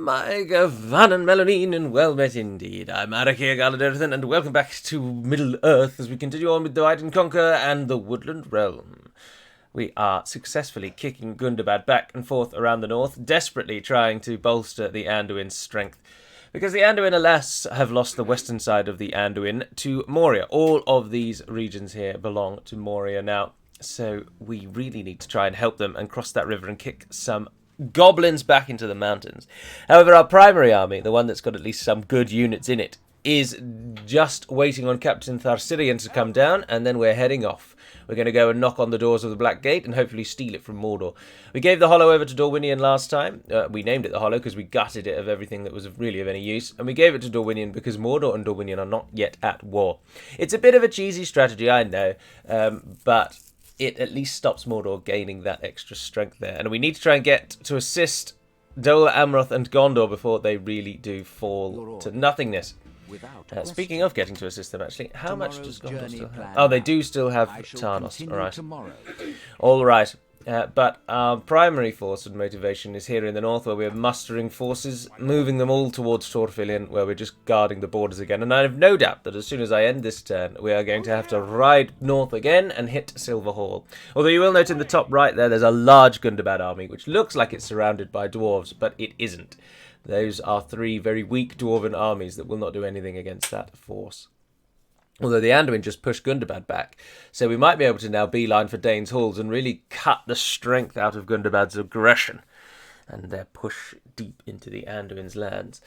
My Gavan and Melanine, and well met indeed. I'm Arakia Galaderthan, and welcome back to Middle Earth as we continue on with Divide and Conquer and the Woodland Realm. We are successfully kicking Gundabad back and forth around the north, desperately trying to bolster the Anduin's strength. Because the Anduin, alas, have lost the western side of the Anduin to Moria. All of these regions here belong to Moria now, so we really need to try and help them and cross that river and kick some goblins back into the mountains. However, our primary army, the one that's got at least some good units in it, is just waiting on Captain Tharsirian to come down, and then we're heading off. We're going to go and knock on the doors of the Black Gate and hopefully steal it from Mordor. We gave the Hollow over to Dorwinion last time. We named it the Hollow because we gutted it of everything that was really of any use. And we gave it to Dorwinion because Mordor and Dorwinion are not yet at war. It's a bit of a cheesy strategy, I know, but it at least stops Mordor gaining that extra strength there. And we need to try and get to assist Dol Amroth and Gondor before they really do fall to nothingness. Speaking of getting to assist them, actually, how much does Gondor still have? Oh, they do still have Tarnos. All right. But our primary force and motivation is here in the north, where we're mustering forces, moving them all towards Torfillion, where we're just guarding the borders again. And I have no doubt that as soon as I end this turn, we are going to have to ride north again and hit Silver Hall. Although you will note in the top right there's a large Gundabad army, which looks like it's surrounded by dwarves, but it isn't. Those are three very weak Dwarven armies that will not do anything against that force. Although the Anduin just pushed Gundabad back, so we might be able to now beeline for Dane's Halls and really cut the strength out of Gundabad's aggression and their push deep into the Anduin's lands.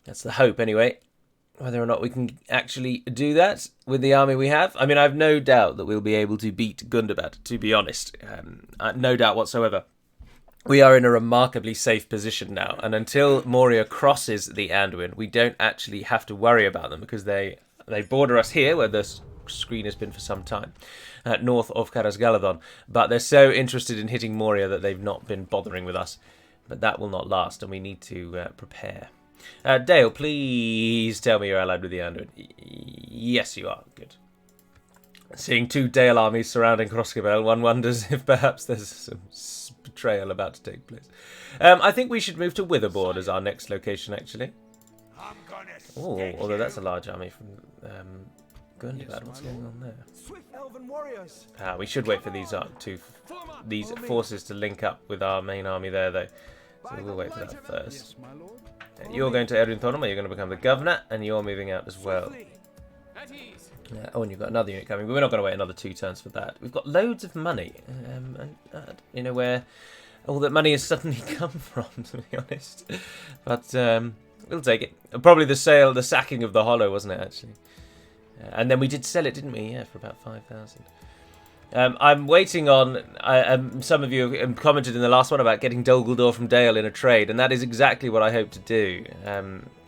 That's the hope, anyway. Whether or not we can actually do that with the army we have, I mean, I've no doubt that we'll be able to beat Gundabad, to be honest. No doubt whatsoever. We are in a remarkably safe position now, and until Moria crosses the Anduin, we don't actually have to worry about them because they border us here, where the screen has been for some time, north of Carasgaladon. But they're so interested in hitting Moria that they've not been bothering with us. But that will not last, and we need to prepare. Dale, please tell me you're allied with the Anduin. Yes, you are. Good. Seeing two Dale armies surrounding Crossgabel, one wonders if perhaps there's some betrayal about to take place. I think we should move to Witherboard as our next location, actually. Oh, although that's a large army from Gundabad. What's going on there? We should wait for these forces to link up with our main army there, though. So we'll wait for that first. You're going to Adrian, you're going to become the governor, and you're moving out as well. Oh, and you've got another unit coming, but we're not going to wait another 2 turns for that. We've got loads of money, you know, where all that money has suddenly come from, to be honest. But we'll take it. Probably the sacking of the Hollow, wasn't it, actually? And then we did sell it, didn't we? Yeah, for about 5,000. I'm waiting on... some of you commented in the last one about getting Dol Guldur from Dale in a trade, and that is exactly what I hope to do.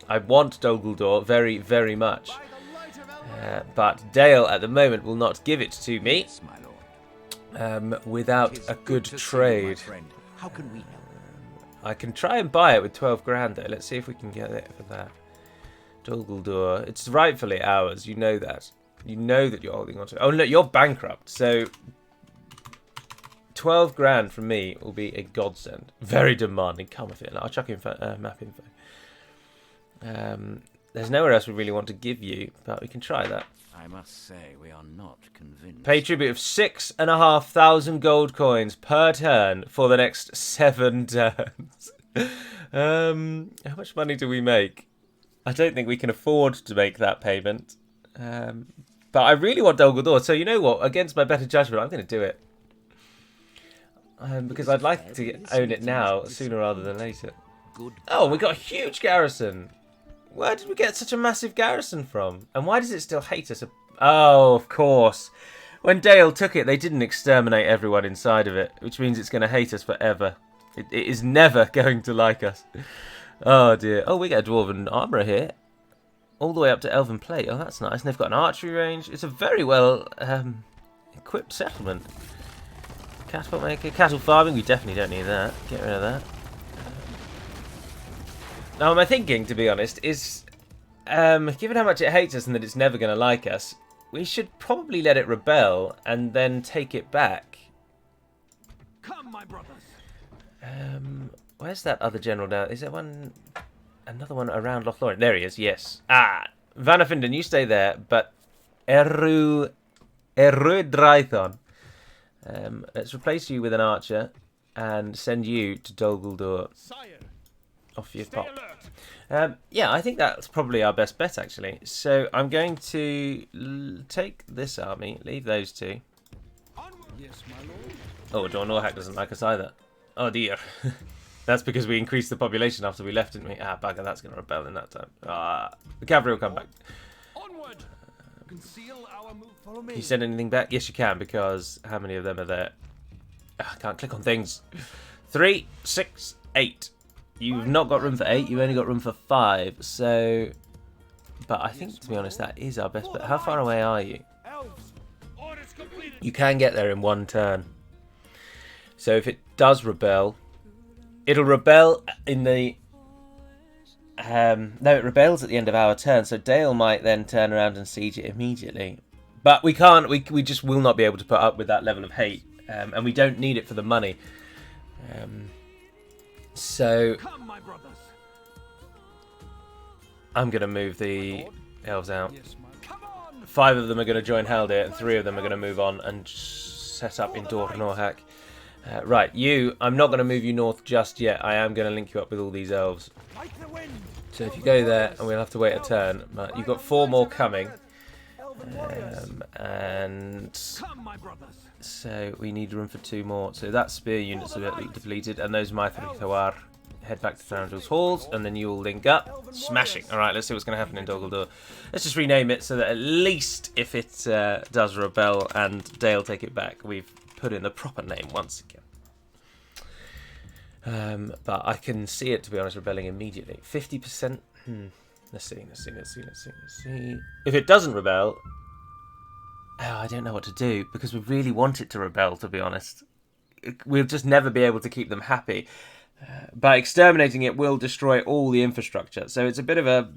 I want Dol Guldur very, very much. But Dale, at the moment, will not give it to me without a good trade. How can we help? I can try and buy it with 12 grand, though. Let's see if we can get it for that. Dol Guldur. It's rightfully ours. You know that. You know that you're holding on to it. Oh, no, you're bankrupt. So 12 grand from me will be a godsend. Very demanding. Come with it. I'll chuck in map info. There's nowhere else we really want to give you, but we can try that. I must say, we are not convinced. Pay tribute of 6,500 gold coins per turn for the next 7 turns. How much money do we make? I don't think we can afford to make that payment. But I really want Dol Guldur, so you know what? Against my better judgment, I'm going to do it. Because I'd like to own it now, sooner rather than later. Oh, we got a huge garrison. Where did we get such a massive garrison from? And why does it still hate us? Oh, of course. When Dale took it, they didn't exterminate everyone inside of it, which means it's going to hate us forever. It is never going to like us. Oh, dear. Oh, we get a Dwarven armourer here. All the way up to Elven Plate. Oh, that's nice. And they've got an archery range. It's a very well equipped settlement. Catapult maker. Cattle farming. We definitely don't need that. Get rid of that. Now, my thinking, to be honest, is given how much it hates us and that it's never going to like us, we should probably let it rebel and then take it back. Come, my brothers. Where's that other general now? Is there one another one around Lothlorien. There he is, yes. Ah, Vanafinden, you stay there, but Draithon. Let's replace you with an archer and send you to Dol Guldur. Off you pop. Yeah, I think that's probably our best bet, actually. So I'm going to take this army, leave those two. Yes, my lord. Oh, Dornorhack doesn't like us either. Oh dear. That's because we increased the population after we left, didn't we? Ah, bugger, that's going to rebel in that time. Ah, the cavalry will come back. Onward. Conceal our move. Follow me. Can you send anything back? Yes, you can, because how many of them are there? Ah, I can't click on things. 3, 6, 8. You've not got room for 8, you've only got room for 5, so... But I think, to be honest, that is our best bet. How far away are you? You can get there in one turn. So if it does rebel, it'll rebel in the... no, it rebels at the end of our turn, so Dale might then turn around and siege it immediately. But we can't, we just will not be able to put up with that level of hate, and we don't need it for the money. So I'm going to move the elves out. 5 of them are going to join Haldir, and 3 of them are going to move on and set up in Dornorhack. Right, you, I'm not going to move you north just yet. I am going to link you up with all these elves. So if you go there, and we'll have to wait a turn, but you've got 4 more coming. And so we need room for 2 more. So that spear unit's a bit depleted, and those Maithri Thawar head back to Thranduil's halls, and then you'll link up. Smashing. Alright, let's see what's going to happen in Dol Guldur. Let's just rename it so that at least if it does rebel and Dale take it back, we've put in the proper name once again. But I can see it, to be honest, rebelling immediately. 50%. Let's see. If it doesn't rebel... Oh, I don't know what to do, because we really want it to rebel, to be honest. We'll just never be able to keep them happy. By exterminating it, we'll destroy all the infrastructure. So it's a bit of a...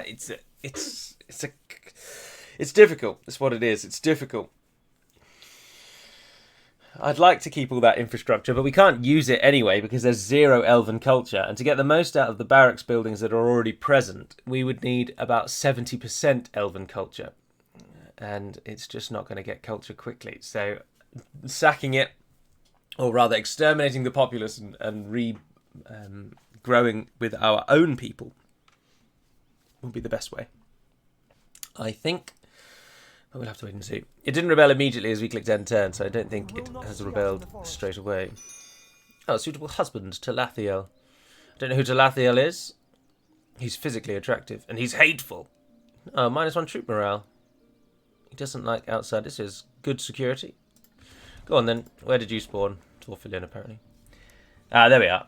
It's difficult. That's what it is. It's difficult. I'd like to keep all that infrastructure, but we can't use it anyway because there's 0 elven culture. And to get the most out of the barracks buildings that are already present, we would need about 70% elven culture. And it's just not going to get culture quickly. So sacking it, or rather exterminating the populace and growing with our own people would be the best way, I think. But we'll have to wait and see. It didn't rebel immediately as we clicked end turn, so I don't think it has rebelled straight away. Oh, suitable husband to Lathiel. I don't know who Lathiel is. He's physically attractive, and he's hateful. Oh, -1 troop morale. He doesn't like outside. This is good security. Go on then. Where did you spawn? Torfilion, apparently. Ah, there we are.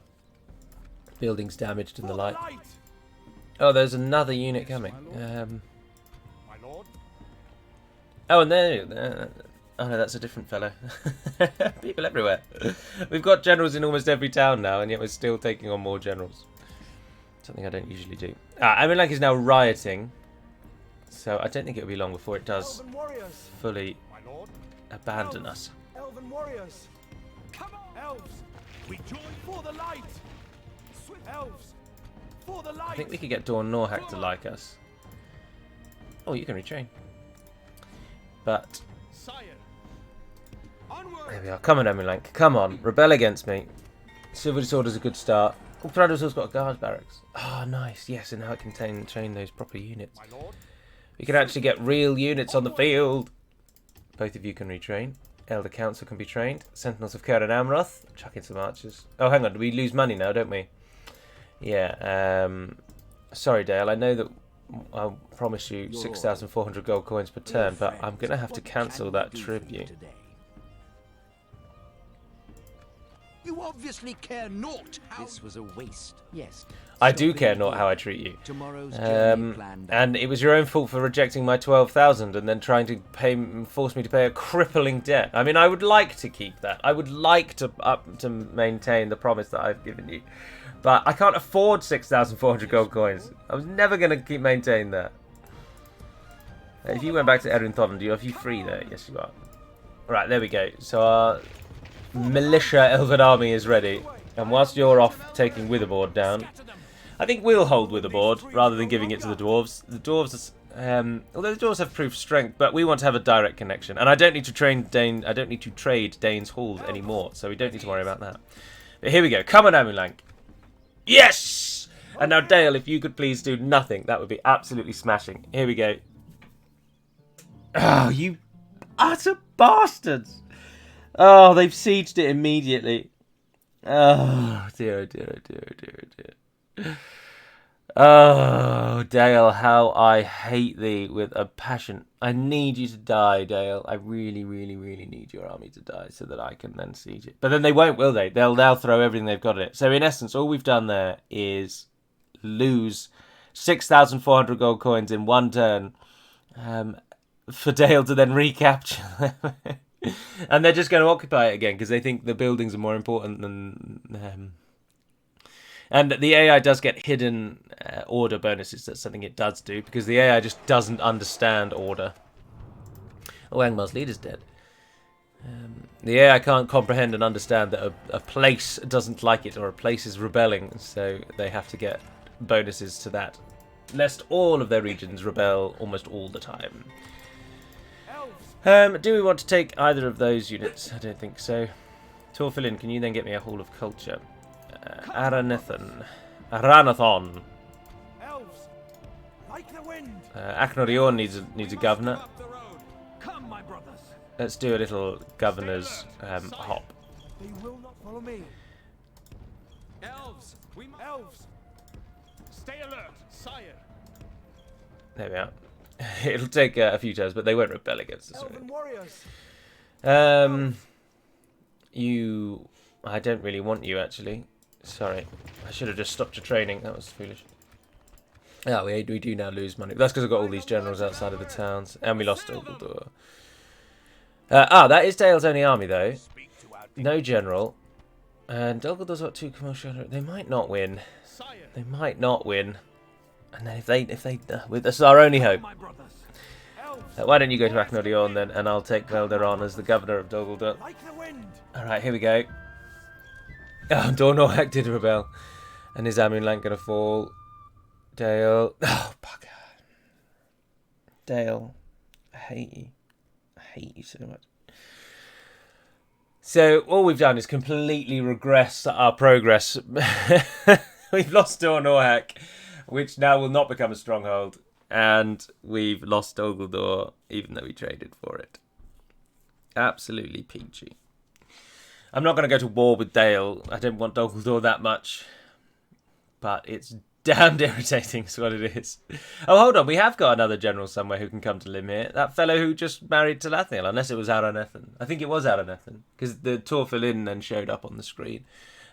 Buildings damaged in the light. Oh, there's another unit coming. Oh, and there. Oh no, that's a different fellow. People everywhere. We've got generals in almost every town now, and yet we're still taking on more generals. Something I don't usually do. Amirlank is now rioting. So I don't think it'll be long before it does fully abandon us. Elven warriors, come on, elves! We join for the light. Elves, for the light. I think we could get Dornorhack to like us. Oh, you can retrain. But there we are. Come on, Amirlank. Come on, rebel against me. Civil disorder's a good start. Oh, Thranduil's got a guard barracks. Oh, nice. Yes, and now it can train those proper units. We can actually get real units on the field. Both of you can retrain. Elder Council can be trained. Sentinels of Ker and Amroth. Chuck in some archers. Oh, hang on. We lose money now, don't we? Yeah. Sorry, Dale. I know that I promised you 6,400 gold coins per turn, but I'm going to have to cancel that tribute. You obviously care naught. This was a waste. Yes. I do care not how I treat you. Tomorrow's and it was your own fault for rejecting my 12,000 and then trying to force me to pay a crippling debt. I mean, I would like to keep that. I would like to maintain the promise that I've given you. But I can't afford 6,400 gold coins. I was never going to keep maintaining that. If you went back to Erin Tholen, are you free there? Yes, you are. Right, there we go. So our militia elven army is ready. And whilst you're off taking Witherboard down, I think we'll hold with the board rather than giving it to the dwarves. The dwarves, although the dwarves have proof strength, but we want to have a direct connection. And I don't need to train Dane. I don't need to trade Dane's halls anymore, so we don't need to worry about that. But here we go. Come on, Amulank. Yes. And now, Dale, if you could please do nothing, that would be absolutely smashing. Here we go. Oh, you utter bastards! Oh, they've sieged it immediately. Oh dear, oh dear, oh dear, oh dear, oh dear. Oh, Dale, how I hate thee with a passion. I need you to die, Dale. I really, really, really need your army to die so that I can then siege it. But then they won't, will they? They'll now throw everything they've got at it. So in essence, all we've done there is lose 6,400 gold coins in one turn for Dale to then recapture them. And they're just going to occupy it again because they think the buildings are more important than... And the AI does get hidden order bonuses. That's something it does do because the AI just doesn't understand order. Oh, Angmar's leader's dead. The AI can't comprehend and understand that a place doesn't like it or a place is rebelling, so they have to get bonuses to that, lest all of their regions rebel almost all the time. Do we want to take either of those units? I don't think so. Torfilin, can you then get me a Hall of Culture? Aranathon. Elves, like the wind. Aknorion needs a governor. Come, my brothers. Let's do a little governor's hop. They will not follow me. Elves, Elves, stay alert, sire. There we are. It'll take a few turns, but they won't rebel against us. Elven warriors. I don't really want you, actually. Sorry. I should have just stopped your training. That was foolish. Yeah, we do now lose money. That's because I've got all these generals outside of the towns. And we lost Dumbledore. That is Dale's only army, though. No general. And Dumbledore's got 2 commercial... They might not win. They might not win. And then if they this is our only hope. Why don't you go to Aknorion then, and I'll take Velderon as the governor of Dumbledore. Alright, here we go. Oh, Dornorhack did rebel. And is Amulank gonna fall? Dale. Oh, bugger. Dale. I hate you. I hate you so much. So, all we've done is completely regress our progress. We've lost Dornorhack, which now will not become a stronghold. And we've lost Dumbledore, even though we traded for it. Absolutely peachy. I'm not going to go to war with Dale. I don't want Dumbledore that much. But it's damned irritating is what it is. Oh, hold on. We have got another general somewhere who can come to Limir. That fellow who just married Talathiel, unless it was Aranethan. I think it was Aranethan, because the Torfilin then showed up on the screen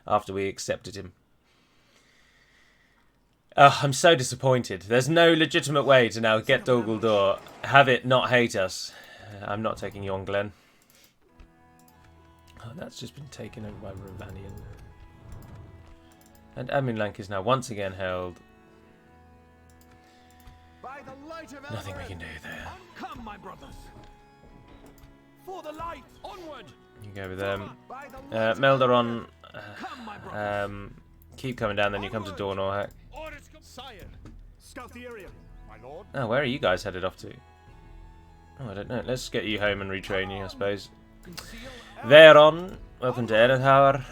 after we accepted him. Oh, I'm so disappointed. There's no legitimate way to now get Dumbledore, have it not hate us. I'm not taking Yon Glen. Oh, that's just been taken over by Ravanian. And Amulank is now once again held. Nothing we can do there. Come, my brothers. For the light, onward. You go with them. Melderon. Keep coming down, then you come to Dornorhack. Scout the area, my lord. Oh, where are you guys headed off to? Oh, I don't know. Let's get you home and retrain you, I suppose. Veron, welcome to Enethauer.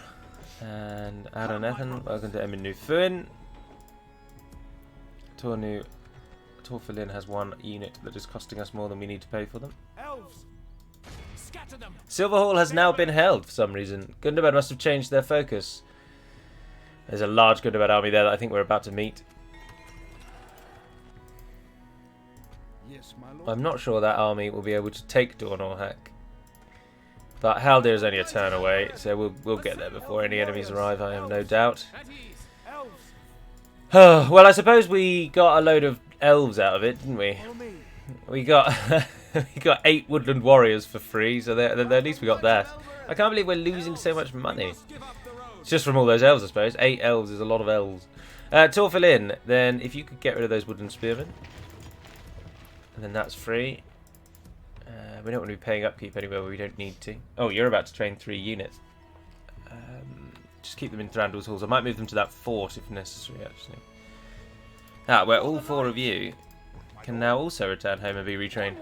And Aranethan, welcome to Eminufuin. Torfilin has 1 unit that is costing us more than we need to pay for them. Elves, scatter them. Silverhall has now been held for some reason. Gundabad must have changed their focus. There's a large Gundabad army there that I think we're about to meet. Yes, my lord. I'm not sure that army will be able to take Dornorhack. But Haldir is only a turn away, so we'll get there before any enemies arrive, I have no doubt. Well, I suppose we got a load of elves out of it, didn't we? We got 8 woodland warriors for free, so at least we got that. I can't believe we're losing so much money. It's just from all those elves, I suppose. 8 elves is a lot of elves. Torfilin, then if you could get rid of those woodland spearmen. And then that's free. We don't want to be paying upkeep anywhere where we don't need to. Oh, you're about to train 3 units. Just keep them in Thranduil's halls. I might move them to that fort if necessary, actually. Ah, where all 4 of you can now also return home and be retrained.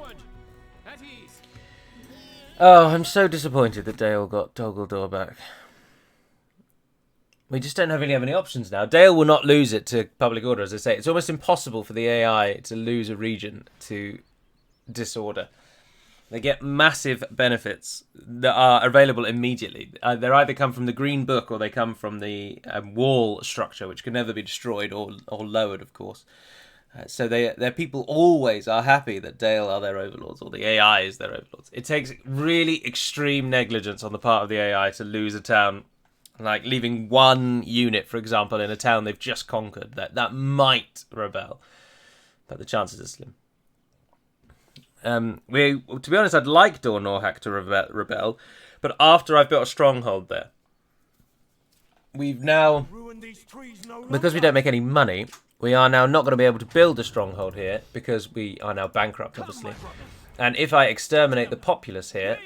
Oh, I'm so disappointed that Dale got Dogledore back. We just don't really have any options now. Dale will not lose it to public order, as I say. It's almost impossible for the AI to lose a region to disorder. They get massive benefits that are available immediately. They either come from the Green Book or they come from the wall structure, which can never be destroyed or lowered, of course. So their people always are happy that Dale are their overlords, or the AI is their overlords. It takes really extreme negligence on the part of the AI to lose a town, like leaving 1 unit, for example, in a town they've just conquered. That might rebel, but the chances are slim. To be honest, I'd like Dor Norhak to rebel, but after I've built a stronghold there, we've now, because we don't make any money, we are now not going to be able to build a stronghold here because we are now bankrupt, obviously. And if I exterminate the populace here,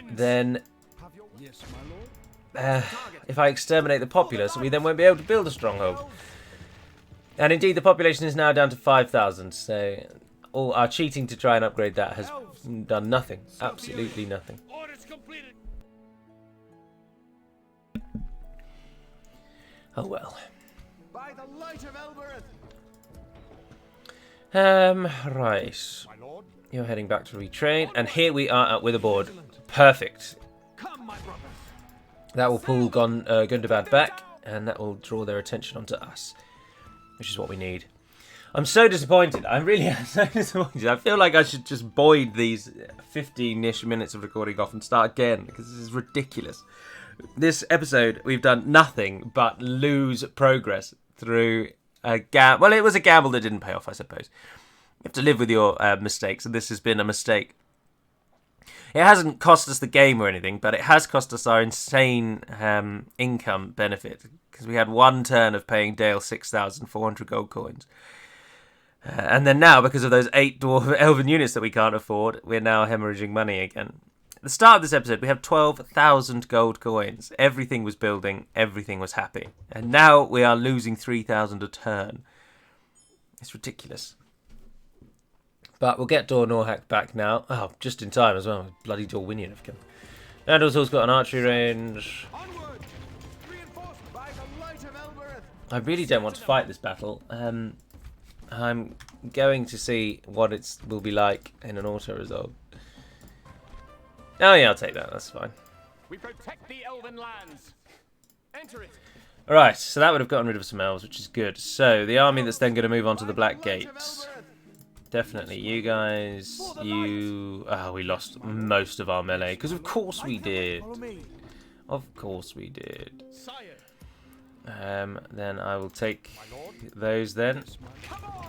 then we then won't be able to build a stronghold. And indeed, the population is now down to 5,000, so all our cheating to try and upgrade that has done nothing. Absolutely nothing. Oh well. By the light of Right. You're heading back to retrain, and here we are at Witherboard. Perfect. That will pull Gundabad back, and that will draw their attention onto us, which is what we need. I'm so disappointed. I really am so disappointed. I feel like I should just void these 15-ish minutes of recording off and start again, because this is ridiculous. This episode, we've done nothing but lose progress through a gamble. Well, it was a gamble that didn't pay off, I suppose. You have to live with your mistakes, and this has been a mistake. It hasn't cost us the game or anything, but it has cost us our insane income benefit, because we had 1 turn of paying Dale 6,400 gold coins. And then now, because of those 8 Elven units that we can't afford, we're now hemorrhaging money again. At the start of this episode, we have 12,000 gold coins. Everything was building, everything was happy. And now we are losing 3,000 a turn. It's ridiculous. But we'll get Dor Norhak back now. Oh, just in time as well. Bloody Dorwinian have come. And also got an archery range. I really don't want to fight this battle. I'm going to see what it will be like in an auto-resolve. Oh yeah, I'll take that. That's fine. We protect the Elven lands. Enter it. Alright, so that would have gotten rid of some elves, which is good. So, the army that's then going to move on to the Black Gates. Definitely you guys. You... Oh, we lost most of our melee. Because of course we did. Of course we did. Then I will take those then.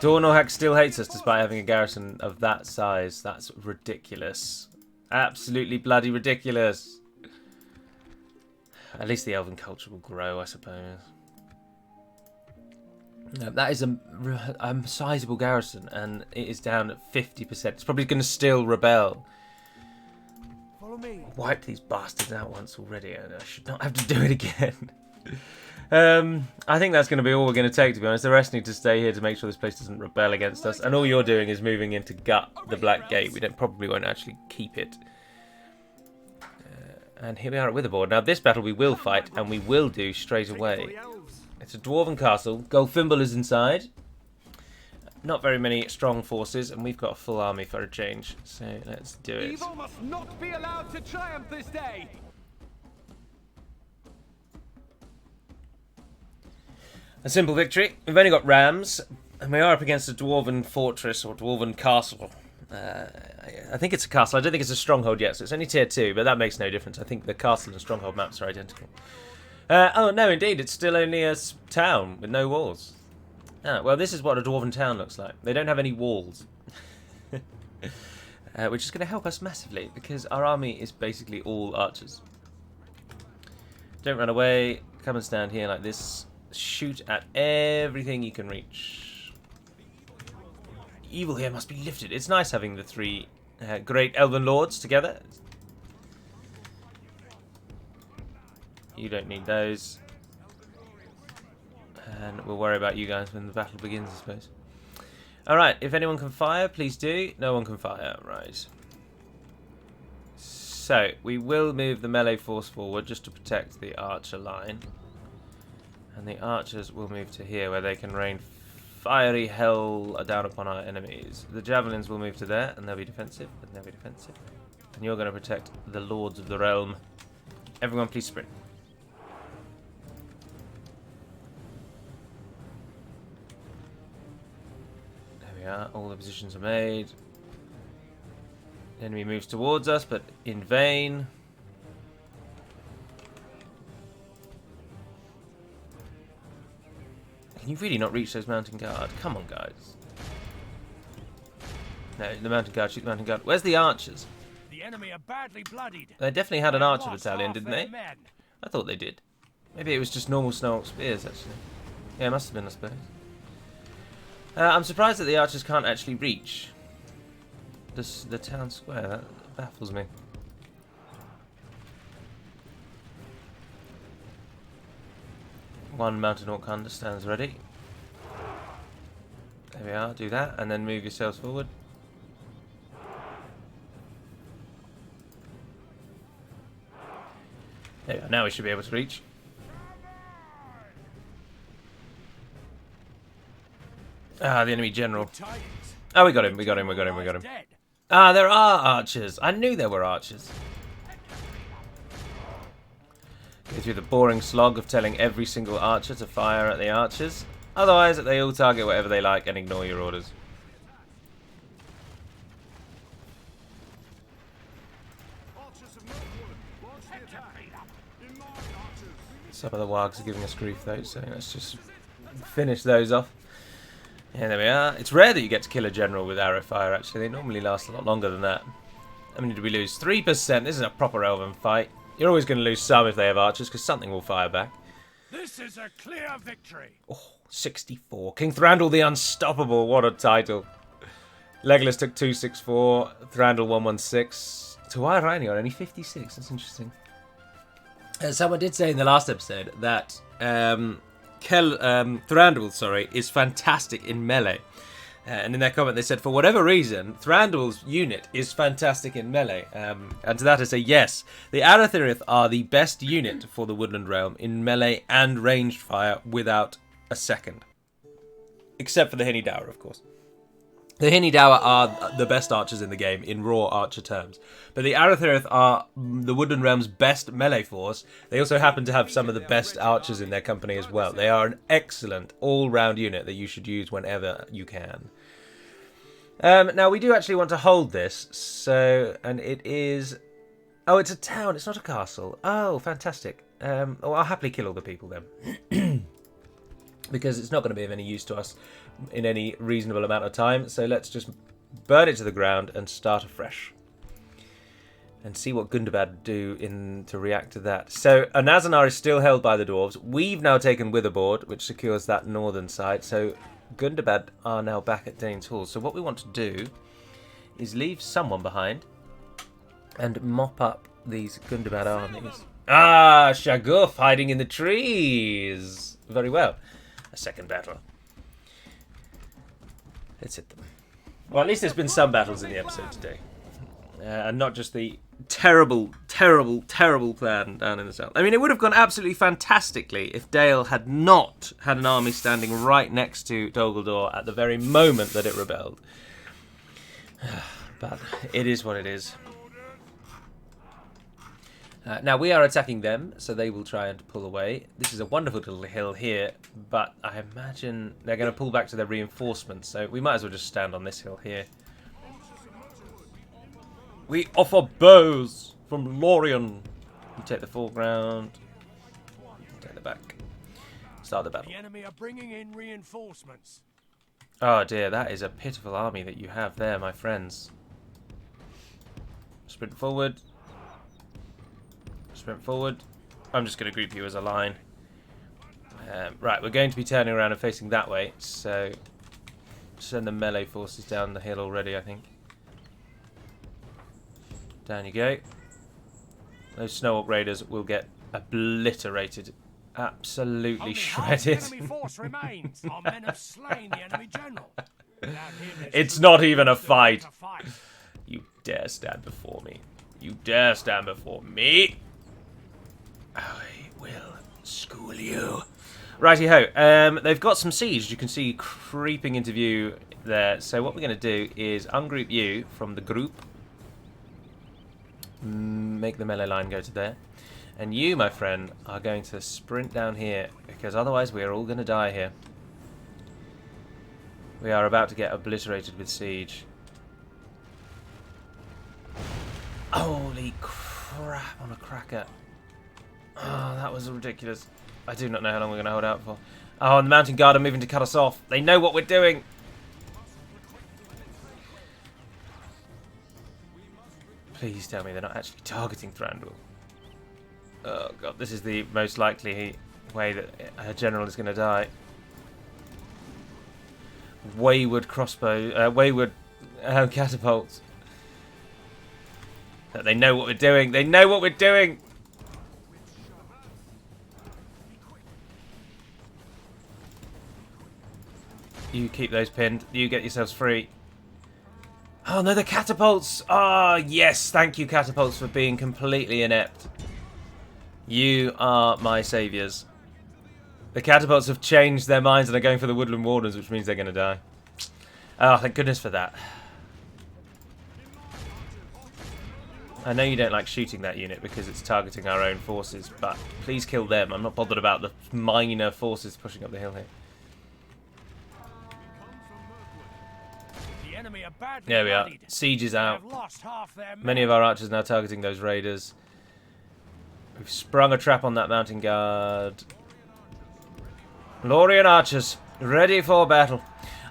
Dor Norhak still hates us despite having a garrison of that size. That's ridiculous. Absolutely bloody ridiculous. At least the elven culture will grow, I suppose. That is a sizable garrison, and it is down at 50%. It's probably going to still rebel. Wipe these bastards out once already, and I should not have to do it again. I think that's going to be all we're going to take, to be honest. The rest need to stay here to make sure this place doesn't rebel against us. And all you're doing is moving in to gut the Black Gate. We probably won't actually keep it. And here we are at Witherboard. Now, this battle we will fight, and we will do straight away. It's a Dwarven castle. Goldfimble is inside. Not very many strong forces, and we've got a full army for a change. So let's do it. Evil must not be allowed to triumph this day. A simple victory. We've only got rams, and we are up against a Dwarven fortress or Dwarven castle. I think it's a castle. I don't think it's a stronghold yet, so it's only tier 2, but that makes no difference. I think the castle and stronghold maps are identical. Oh, no, indeed, it's still only a town with no walls. Ah, well, this is what a Dwarven town looks like. They don't have any walls. Which is going to help us massively, because our army is basically all archers. Don't run away. Come and stand here like this. Shoot at everything you can reach. Evil here must be lifted. It's nice having the 3 great elven lords together. You don't need those. And we'll worry about you guys when the battle begins, I suppose. Alright, if anyone can fire, please do. No one can fire, right. So, we will move the melee force forward just to protect the archer line. And the archers will move to here where they can rain fiery hell down upon our enemies. The javelins will move to there and they'll be defensive, and they'll be defensive. And you're going to protect the lords of the realm. Everyone please sprint. All the positions are made. The enemy moves towards us, but in vain. Can you really not reach those mountain guard? Come on, guys. No, the mountain guard, shoot the mountain guard. Where's the archers? The enemy are badly bloodied. They definitely had an They archer lost battalion, half didn't their they? men. I thought they did. Maybe it was just normal snow spears, actually. Yeah, it must have been, I suppose. I'm surprised that the archers can't actually reach the town square. That baffles me. One mountain orc hunter stands ready. There we are, do that, and then move yourselves forward. There we are, now we should be able to reach. Ah, the enemy general. Oh, we got him, we got him, we got him, we got him. Ah, there are archers. I knew there were archers. Go through the boring slog of telling every single archer to fire at the archers. Otherwise, they all target whatever they like and ignore your orders. Some of the wargs are giving us grief though, so let's just finish those off. Yeah, there we are. It's rare that you get to kill a general with arrow fire, actually. They normally last a lot longer than that. How many did we lose? 3%. This is a proper elven fight. You're always going to lose some if they have archers, because something will fire back. This is a clear victory. Oh, 64. King Thranduil the Unstoppable. What a title. Legolas took 264. Thranduil 116. Tawai Rani on only 56. That's interesting. Someone did say in the last episode that Thranduil, is fantastic in melee. And in their comment they said, for whatever reason, Thranduil's unit is fantastic in melee. And to that I say, yes. The Arathirith are the best unit for the Woodland Realm in melee and ranged fire without a second. Except for the Hinidawa, of course. The Hinidawa are the best archers in the game in raw archer terms. But the Arathirith are the Woodland Realm's best melee force. They also happen to have some of the best archers in their company as well. They are an excellent all-round unit that you should use whenever you can. Now, we do actually want to hold this. And it is... Oh, it's a town. It's not a castle. Oh, fantastic. I'll happily kill all the people then. Because it's not going to be of any use to us in any reasonable amount of time. So let's just burn it to the ground and start afresh. And see what Gundabad do to react to that. So Anazanar is still held by the dwarves. We've now taken Witherboard, which secures that northern side. So Gundabad are now back at Dane's Hall. So what we want to do is leave someone behind and mop up these Gundabad armies. Ah, Shaguf hiding in the trees. Very well. A second battle. Let's hit them. Well, at least there's been some battles in the episode today. And not just the terrible, terrible, terrible plan down in the south. I mean, it would have gone absolutely fantastically if Dale had not had an army standing right next to Dol Guldur at the very moment that it rebelled. But it is what it is. Now, we are attacking them, so they will try and pull away. This is a wonderful little hill here, but I imagine they're going to pull back to their reinforcements, so we might as well just stand on this hill here. We offer bows from Lorien. We take the foreground. Take the back. Start the battle. The enemy are bringing in reinforcements. Oh dear, that is a pitiful army that you have there, my friends. Sprint forward. Sprint forward. I'm just going to group you as a line. Right, we're going to be turning around and facing that way, so send the melee forces down the hill already, I think. Down you go. Those Snow Orc Raiders will get obliterated. Absolutely Only half shredded. the enemy force remains. Our men have slain the enemy general. It's not even a fight. You dare stand before me. You dare stand before me. I will school you. Righty-ho. They've got some siege, you can see, creeping into view there. So what we're going to do is ungroup you from the group. Make the melee line go to there. And you, my friend, are going to sprint down here, because otherwise we are all going to die here. We are about to get obliterated with siege. Holy crap on a cracker. Oh, that was ridiculous. I do not know how long we're going to hold out for. Oh, and the mountain guard are moving to cut us off. They know what we're doing. Please tell me they're not actually targeting Thranduil. Oh god, this is the most likely way that a general is going to die. Wayward crossbow, wayward catapults. They know what we're doing. They know what we're doing. You keep those pinned. You get yourselves free. Oh no, the catapults! Ah, yes, thank you, catapults, for being completely inept. You are my saviours. The catapults have changed their minds and are going for the Woodland Wardens, which means they're going to die. Oh, thank goodness for that. I know you don't like shooting that unit because it's targeting our own forces, but please kill them. I'm not bothered about the minor forces pushing up the hill here. There we are. Siege is out. Many of our archers now targeting those raiders. We've sprung a trap on that mountain guard. Lorien archers, ready for battle.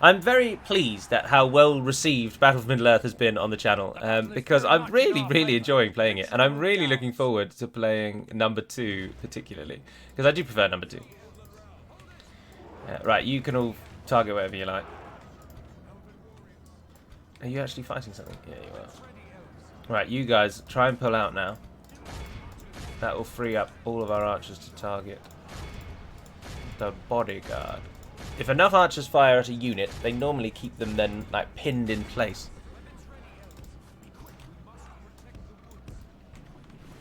I'm very pleased at how well received Battle for Middle-earth has been on the channel, because I'm really enjoying playing it, and I'm really looking forward to playing number 2 particularly, because I do prefer number 2. Right, you can all target whatever you like. Are you actually fighting something? Yeah, you are. Right, you guys, try and pull out now. That will free up all of our archers to target the bodyguard. If enough archers fire at a unit, they normally keep them then, like, pinned in place.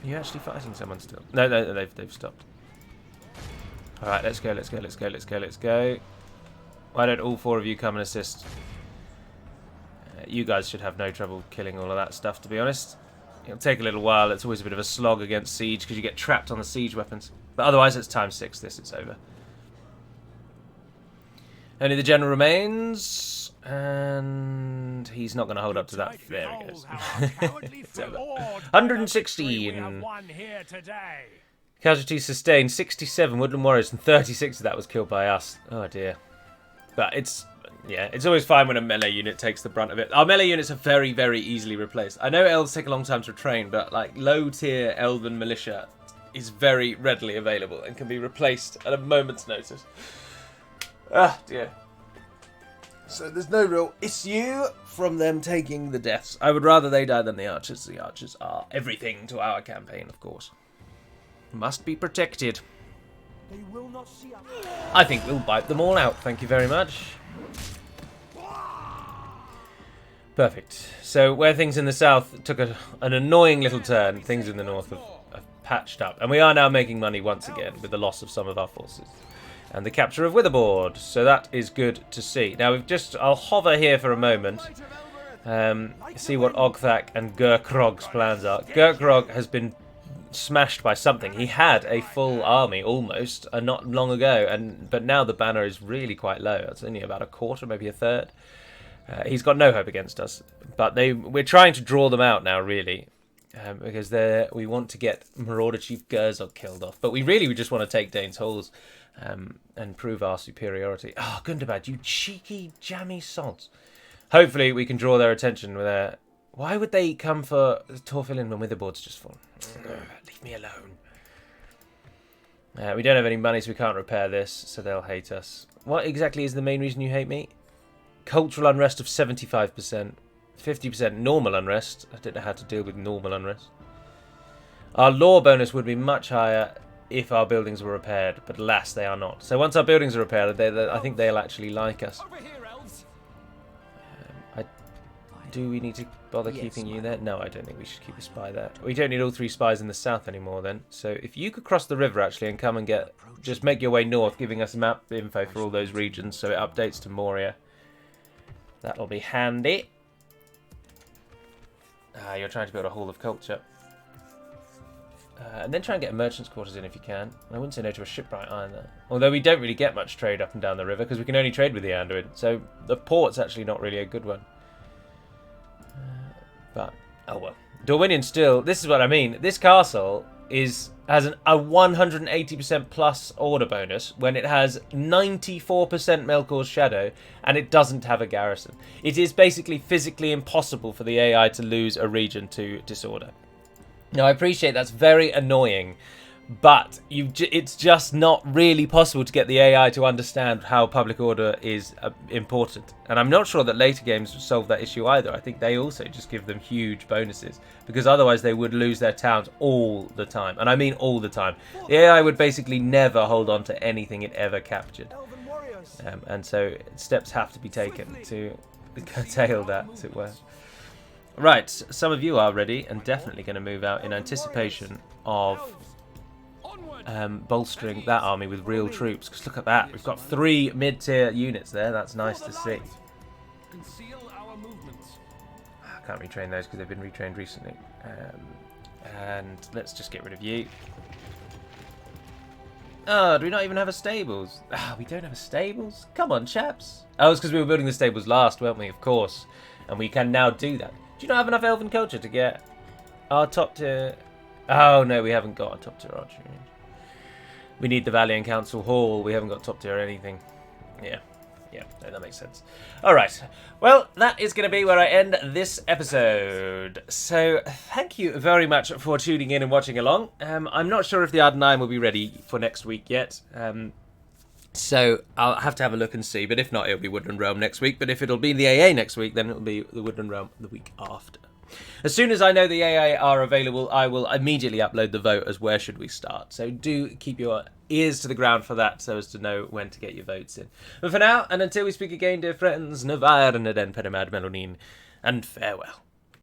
Are you actually fighting someone still? No, they've stopped. Alright, let's go. Why don't all 4 of you come and assist? You guys should have no trouble killing all of that stuff, to be honest. It'll take a little while. It's always a bit of a slog against siege because you get trapped on the siege weapons. But otherwise, it's times 6 this. It's over. Only the general remains, and he's not going to hold up to that. There he goes. It's over. 116. Casualties sustained 67 Woodland Warriors, and 36 of that was killed by us. Oh dear. But it's... yeah, it's always fine when a melee unit takes the brunt of it. Our melee units are very easily replaced. I know elves take a long time to train, but like low-tier elven militia is very readily available and can be replaced at a moment's notice. Ah, dear. So there's no real issue from them taking the deaths. I would rather they die than the archers. The archers are everything to our campaign, of course. Must be protected. They will not see us. I think we'll wipe them all out. Thank you very much. Perfect. So where things in the south took an annoying little turn, things in the north have patched up. And we are now making money once again with the loss of some of our forces. And the capture of Witherboard. So that is good to see. Now I'll hover here for a moment. See what Ogthak and Gurkrog's plans are. Gurkrog has been smashed by something. He had a full army almost not long ago, but now the banner is really quite low. It's only about a quarter, maybe a third. He's got no hope against us, but we're trying to draw them out now, really, because we want to get Marauder Chief Gerzog killed off, but we just want to take Dane's Halls and prove our superiority. Oh, Gundabad, you cheeky jammy sods. Hopefully we can draw their attention with their... Why would they come for Torfilin when Witherboard's just fallen? Leave me alone. We don't have any money, so we can't repair this, so they'll hate us. What exactly is the main reason you hate me? Cultural unrest of 75%. 50% normal unrest. I don't know how to deal with normal unrest. Our law bonus would be much higher if our buildings were repaired, but alas, they are not. So once our buildings are repaired, I think they'll actually like us. Over here, elves. Do we need to bother Yes, keeping you my there? No, I don't think we should keep a spy there. We don't need all 3 spies in the south anymore then. So if you could cross the river actually and come and just make your way north, giving us map info for all those regions so it updates to Moria. That'll be handy. You're trying to build a hall of culture. And then try and get a merchant's quarters in if you can. I wouldn't say no to a shipwright either. Although we don't really get much trade up and down the river because we can only trade with the Anduin. So the port's actually not really a good one. But, oh well. Dorwinion still, this is what I mean. This castle has a 180% plus order bonus when it has 94% Melkor's Shadow and it doesn't have a garrison. It is basically physically impossible for the AI to lose a region to disorder. Now, I appreciate that's very annoying, but it's just not really possible to get the AI to understand how public order is important. And I'm not sure that later games solve that issue either. I think they also just give them huge bonuses, because otherwise they would lose their towns all the time. And I mean all the time. The AI would basically never hold on to anything it ever captured. And so steps have to be taken to curtail that, as it were. Right, some of you are ready and definitely going to move out in anticipation of bolstering that army with real troops. Because look at that, we've got 3 mid-tier units there. That's nice to see. I can't retrain those because they've been retrained recently. And let's just get rid of you. Oh, do we not even have a stables? We don't have a stables? Come on, chaps. Oh, it's because we were building the stables last, weren't we? Of course. And we can now do that. Do you not have enough elven culture to get our top tier? Oh, no, we haven't got a top tier archery. We need the Valiant Council Hall. We haven't got top tier or anything. Yeah, no, that makes sense. All right. Well, that is going to be where I end this episode. So thank you very much for tuning in and watching along. I'm not sure if the Ardenheim will be ready for next week yet. So I'll have to have a look and see. But if not, it'll be Woodland Realm next week. But if it'll be the AA next week, then it'll be the Woodland Realm the week after. As soon as I know the AA are available, I will immediately upload the vote as where should we start. So do keep your ears to the ground for that so as to know when to get your votes in. But for now, and until we speak again, dear friends, Navarre and Eden Pedamad Melonin, and farewell.